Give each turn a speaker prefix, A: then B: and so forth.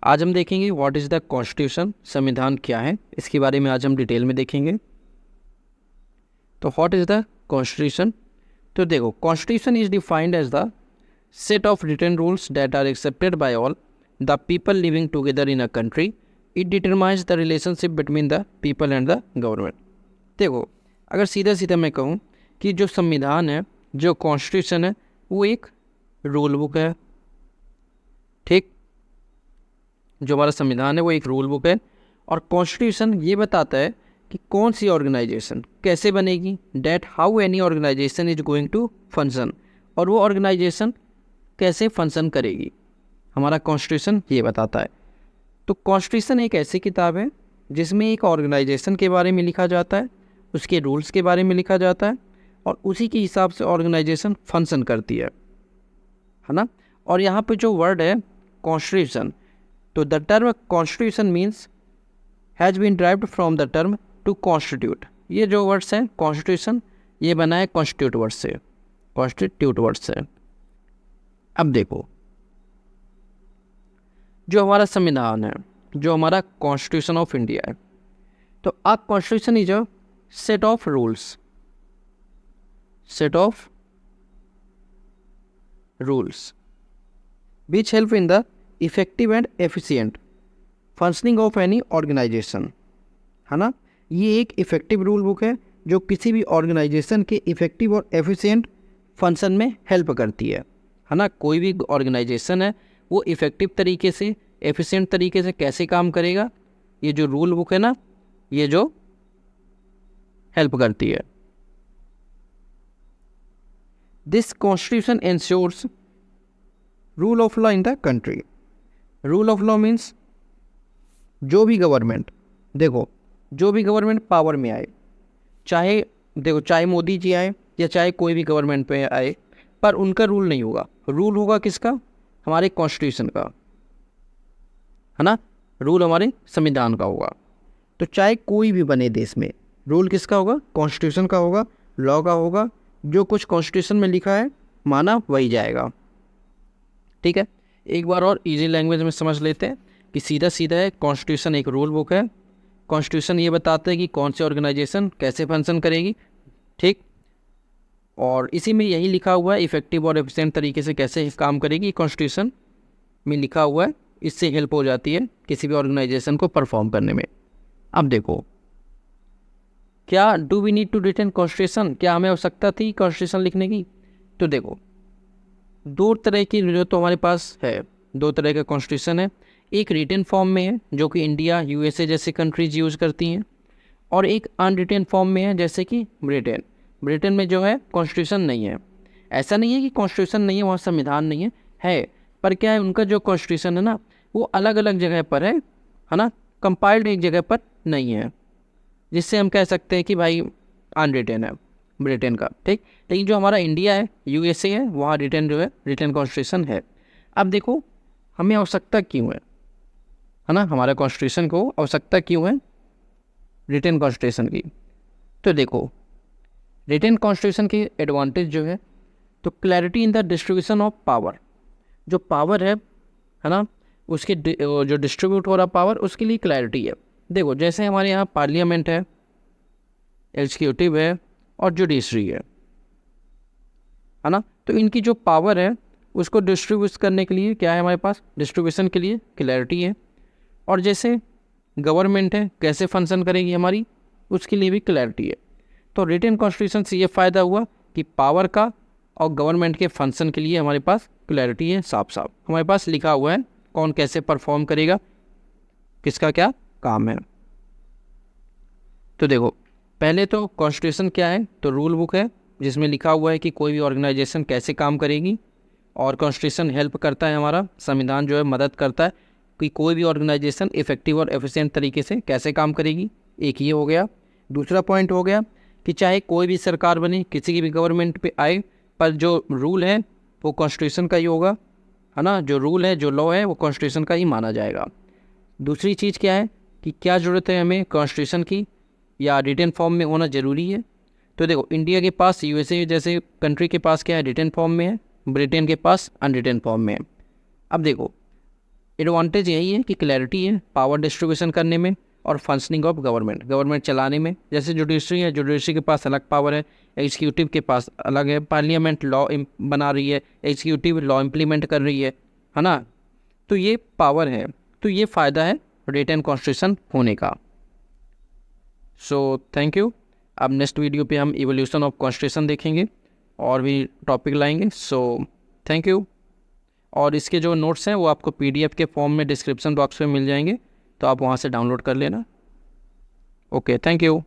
A: आज हम देखेंगे व्हाट इज़ द कॉन्स्टिट्यूशन, संविधान क्या है, इसके बारे में आज हम डिटेल में देखेंगे। तो व्हाट इज़ द कॉन्स्टिट्यूशन? तो देखो, constitution is defined as the set of written rules that are accepted by all the people living together in a country. It determines the relationship between the people and the government. देखो, अगर सीधा सीधा मैं कहूँ कि जो संविधान है, जो कॉन्स्टिट्यूशन है, वो एक रूल बुक है। ठीक, जो हमारा संविधान है वो एक रूल बुक है, और कॉन्स्टिट्यूशन ये बताता है कि कौन सी ऑर्गेनाइजेशन कैसे बनेगी, that how any organization is going to function, और वो ऑर्गेनाइजेशन कैसे फंक्शन करेगी, हमारा कॉन्स्टिट्यूशन ये बताता है। तो कॉन्स्टिट्यूशन एक ऐसी किताब है जिसमें एक ऑर्गेनाइजेशन के बारे में लिखा जाता है, उसके रूल्स के बारे में लिखा जाता है, और उसी के हिसाब से ऑर्गेनाइजेशन फंक्शन करती है ना। और यहाँ पे जो वर्ड है कॉन्स्टिट्यूशन, तो the term constitution means has been derived from the term to constitute. ये जो वर्ड्स हैं कॉन्स्टिट्यूशन, ये बना है कॉन्स्टिट्यूट वर्ड से, कॉन्स्टिट्यूट वर्ड से। अब देखो, जो हमारा संविधान है, जो हमारा कॉन्स्टिट्यूशन ऑफ इंडिया है, तो uh constitution is a set of rules, set of rules which help in the effective and efficient functioning of any organization, है ना। ये एक इफेक्टिव रूल बुक है जो किसी भी ऑर्गेनाइजेशन के इफेक्टिव और एफिशिएंट फंक्शन में हेल्प करती है ना। कोई भी ऑर्गेनाइजेशन है वो इफेक्टिव तरीके से, एफिशिएंट तरीके से कैसे काम करेगा, ये जो रूल बुक है ना, ये जो हेल्प करती है। This constitution ensures rule of law in the country. Rule of law means जो भी गवर्नमेंट, देखो जो भी गवर्नमेंट पावर में आए, चाहे देखो चाहे मोदी जी आए या चाहे कोई भी गवर्नमेंट पे आए, पर उनका रूल नहीं होगा। रूल होगा किसका? हमारे कॉन्स्टिट्यूशन का, है ना। रूल हमारे संविधान का होगा। तो चाहे कोई भी बने देश में, रूल किसका होगा? कॉन्स्टिट्यूशन का होगा, लॉ का होगा। जो कुछ कॉन्स्टिट्यूशन में लिखा है माना वही जाएगा। ठीक है, एक बार और इजी लैंग्वेज में समझ लेते हैं कि सीधा सीधा है, कॉन्स्टिट्यूशन एक रूल बुक है। कॉन्स्टिट्यूशन ये बताता है कि कौन सी ऑर्गेनाइजेशन कैसे फंक्शन करेगी। ठीक, और इसी में यही लिखा हुआ है इफेक्टिव और एफिशिएंट तरीके से कैसे काम करेगी, कॉन्स्टिट्यूशन में लिखा हुआ है। इससे हेल्प हो जाती है किसी भी ऑर्गेनाइजेशन को परफॉर्म करने में। अब देखो, क्या do we need to written constitution, क्या हमें आवश्यकता थी कॉन्स्टिट्यूशन लिखने की? तो देखो, दो तरह की जो तो हमारे पास है, दो तरह का कॉन्स्टिट्यूशन है। एक रिटन फॉर्म में है जो कि इंडिया, यूएसए जैसी कंट्रीज यूज़ करती हैं, और एक अनरिटन फॉर्म में है जैसे कि ब्रिटेन। ब्रिटेन में जो है कॉन्स्टिट्यूशन नहीं है। ऐसा नहीं है कि कॉन्स्टिट्यूशन नहीं है, वहाँ संविधान नहीं है, पर क्या है, उनका जो कॉन्स्टिट्यूशन है ना, वो अलग अलग जगह पर है ना, कंपाइल्ड एक जगह पर नहीं है, जिससे हम कह सकते हैं कि भाई अनरिटन है ब्रिटेन का। ठीक, लेकिन जो हमारा इंडिया है, यूएसए है, वहाँ रिटन जो है, रिटन कॉन्स्टिट्यूशन है। अब देखो, हमें आवश्यकता क्यों है ना, हमारे कॉन्स्टिट्यूशन को आवश्यकता क्यों है रिटन कॉन्स्टिट्यूशन की? तो देखो, रिटन कॉन्स्टिट्यूशन की एडवांटेज जो है, तो clarity in the distribution of power. जो पावर है ना, उसके जो डिस्ट्रीब्यूट हो रहा पावर, उसके लिए क्लैरिटी है। देखो, जैसे हमारे यहाँ पार्लियामेंट है, एग्जीक्यूटिव है, और जुडिशरी है ना। तो इनकी जो पावर है उसको डिस्ट्रीब्यूट करने के लिए क्या है हमारे पास? डिस्ट्रीब्यूशन के लिए क्लैरिटी है। और जैसे गवर्नमेंट है कैसे फंक्शन करेगी हमारी, उसके लिए भी क्लैरिटी है। तो रिटन कॉन्स्टिट्यूशन से ये फ़ायदा हुआ कि पावर का और गवर्नमेंट के फंक्शन के लिए हमारे पास क्लैरिटी है, साफ साफ हमारे पास लिखा हुआ है कौन कैसे परफॉर्म करेगा, किसका क्या काम है। तो देखो, पहले तो कॉन्स्टिट्यूशन क्या है? तो रूल बुक है जिसमें लिखा हुआ है कि कोई भी ऑर्गेनाइजेशन कैसे काम करेगी, और कॉन्स्टिट्यूशन हेल्प करता है, हमारा संविधान जो है मदद करता है कि कोई भी ऑर्गेनाइजेशन इफेक्टिव और एफिशिएंट तरीके से कैसे काम करेगी। एक ये हो गया। दूसरा पॉइंट हो गया कि चाहे कोई भी सरकार बने, किसी की भी गवर्नमेंट पे आए, पर जो रूल है वो कॉन्स्टिट्यूशन का ही होगा, है ना। जो रूल है, जो लॉ है, वो कॉन्स्टिट्यूशन का ही माना जाएगा। दूसरी चीज़ क्या है कि क्या ज़रूरत है हमें कॉन्स्टिट्यूशन की, या रिटन फॉर्म में होना ज़रूरी है? तो देखो, इंडिया के पास, यूएसए जैसे कंट्री के पास क्या है? रिटन फॉर्म में है। ब्रिटेन के पास अनरिटन फॉर्म में है। अब देखो, एडवांटेज यही है कि क्लैरिटी है पावर डिस्ट्रीब्यूशन करने में और फंक्शनिंग ऑफ गवर्नमेंट चलाने में। जैसे जुडिशरी है, जुडिशरी के पास अलग पावर है, एग्जीक्यूटिव के पास अलग है, पार्लियामेंट लॉ बना रही है, एग्जीक्यूटिव लॉ इम्प्लीमेंट कर रही है ना। तो ये पावर है, तो ये फ़ायदा है रिटन कॉन्स्टिट्यूशन होने का। So thank you. अब नेक्स्ट वीडियो पे हम इवोल्यूशन ऑफ कॉन्स्टिट्यूशन देखेंगे और भी टॉपिक लाएंगे। So thank you. और इसके जो नोट्स हैं वो आपको पीडीएफ के फॉर्म में डिस्क्रिप्शन बॉक्स में मिल जाएंगे, तो आप वहाँ से डाउनलोड कर लेना। Okay, thank you.